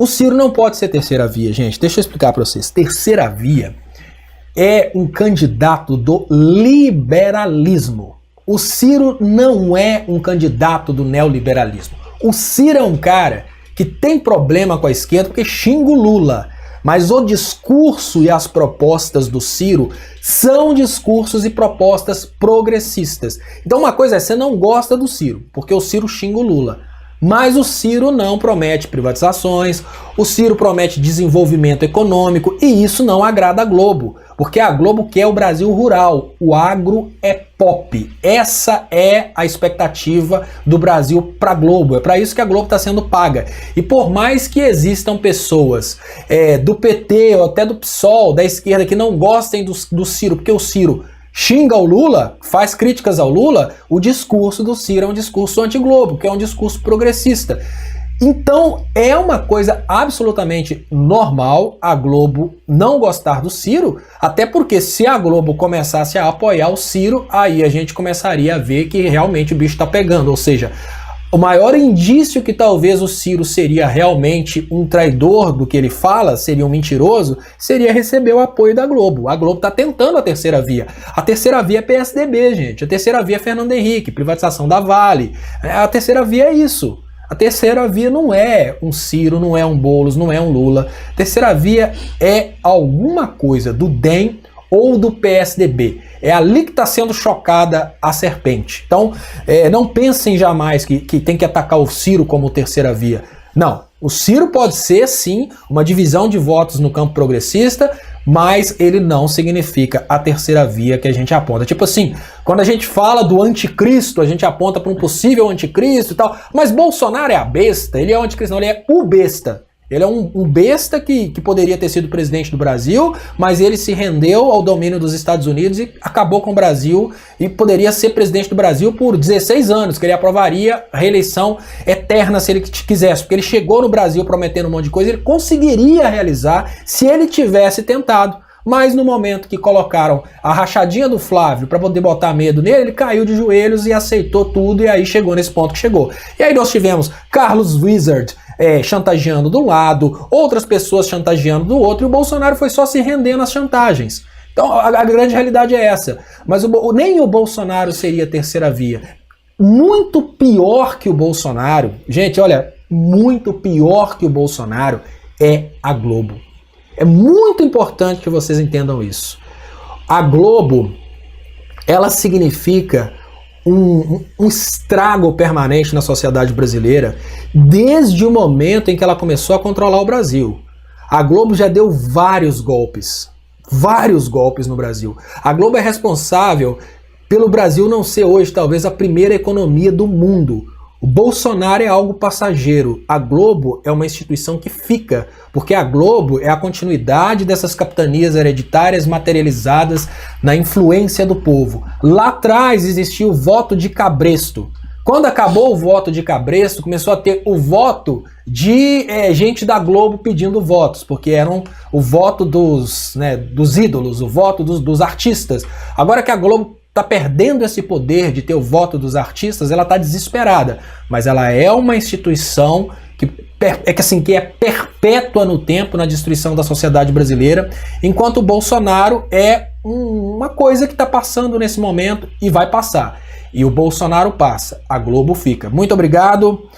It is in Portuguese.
O Ciro não pode ser terceira via, gente. Deixa eu explicar para vocês. Terceira via é um candidato do liberalismo. O Ciro não é um candidato do neoliberalismo. O Ciro é um cara que tem problema com a esquerda porque xinga o Lula. Mas o discurso e as propostas do Ciro são discursos e propostas progressistas. Então uma coisa é, você não gosta do Ciro, porque o Ciro xinga o Lula. Mas o Ciro não promete privatizações, o Ciro promete desenvolvimento econômico e isso não agrada a Globo, porque a Globo quer o Brasil rural, o agro é pop. Essa é a expectativa do Brasil para a Globo, é para isso que a Globo está sendo paga. E por mais que existam pessoas do PT ou até do PSOL, da esquerda, que não gostem do Ciro, porque o Ciro xinga o Lula, faz críticas ao Lula, o discurso do Ciro é um discurso anti-Globo, que é um discurso progressista. Então é uma coisa absolutamente normal a Globo não gostar do Ciro, até porque se a Globo começasse a apoiar o Ciro, aí a gente começaria a ver que realmente o bicho tá pegando, ou seja, o maior indício que talvez o Ciro seria realmente um traidor do que ele fala, seria um mentiroso, seria receber o apoio da Globo. A Globo está tentando a terceira via. A terceira via é PSDB, gente. A terceira via é Fernando Henrique, privatização da Vale. A terceira via é isso. A terceira via não é um Ciro, não é um Boulos, não é um Lula. A terceira via é alguma coisa do DEM ou do PSDB. É ali que está sendo chocada a serpente. Então, não pensem jamais que tem que atacar o Ciro como terceira via. Não, o Ciro pode ser, sim, uma divisão de votos no campo progressista, mas ele não significa a terceira via que a gente aponta. Tipo assim, quando a gente fala do anticristo, a gente aponta para um possível anticristo e tal, mas Bolsonaro é a besta, ele é o anticristo, não, ele é o besta. Ele é um besta que poderia ter sido presidente do Brasil, mas ele se rendeu ao domínio dos Estados Unidos e acabou com o Brasil e poderia ser presidente do Brasil por 16 anos, que ele aprovaria a reeleição eterna se ele quisesse, porque ele chegou no Brasil prometendo um monte de coisa, ele conseguiria realizar se ele tivesse tentado. Mas no momento que colocaram a rachadinha do Flávio para poder botar medo nele, ele caiu de joelhos e aceitou tudo e aí chegou nesse ponto que chegou. E aí nós tivemos Carlos Wizard chantageando de um lado, outras pessoas chantageando do outro, e o Bolsonaro foi só se rendendo às chantagens. Então a grande realidade é essa. Mas nem o Bolsonaro seria a terceira via. Muito pior que o Bolsonaro, gente, olha, muito pior que o Bolsonaro é a Globo. É muito importante que vocês entendam isso. A Globo, ela significa um estrago permanente na sociedade brasileira desde o momento em que ela começou a controlar o Brasil. A Globo já deu vários golpes no Brasil. A Globo é responsável pelo Brasil não ser hoje talvez a primeira economia do mundo. O Bolsonaro é algo passageiro, a Globo é uma instituição que fica, porque a Globo é a continuidade dessas capitanias hereditárias materializadas na influência do povo. Lá atrás existia o voto de cabresto. Quando acabou o voto de cabresto, começou a ter o voto de gente da Globo pedindo votos, porque eram o voto dos ídolos, o voto dos artistas. Agora que a Globo está perdendo esse poder de ter o voto dos artistas, ela está desesperada. Mas ela é uma instituição que é perpétua no tempo na destruição da sociedade brasileira, enquanto o Bolsonaro é uma coisa que está passando nesse momento e vai passar. E o Bolsonaro passa, a Globo fica. Muito obrigado.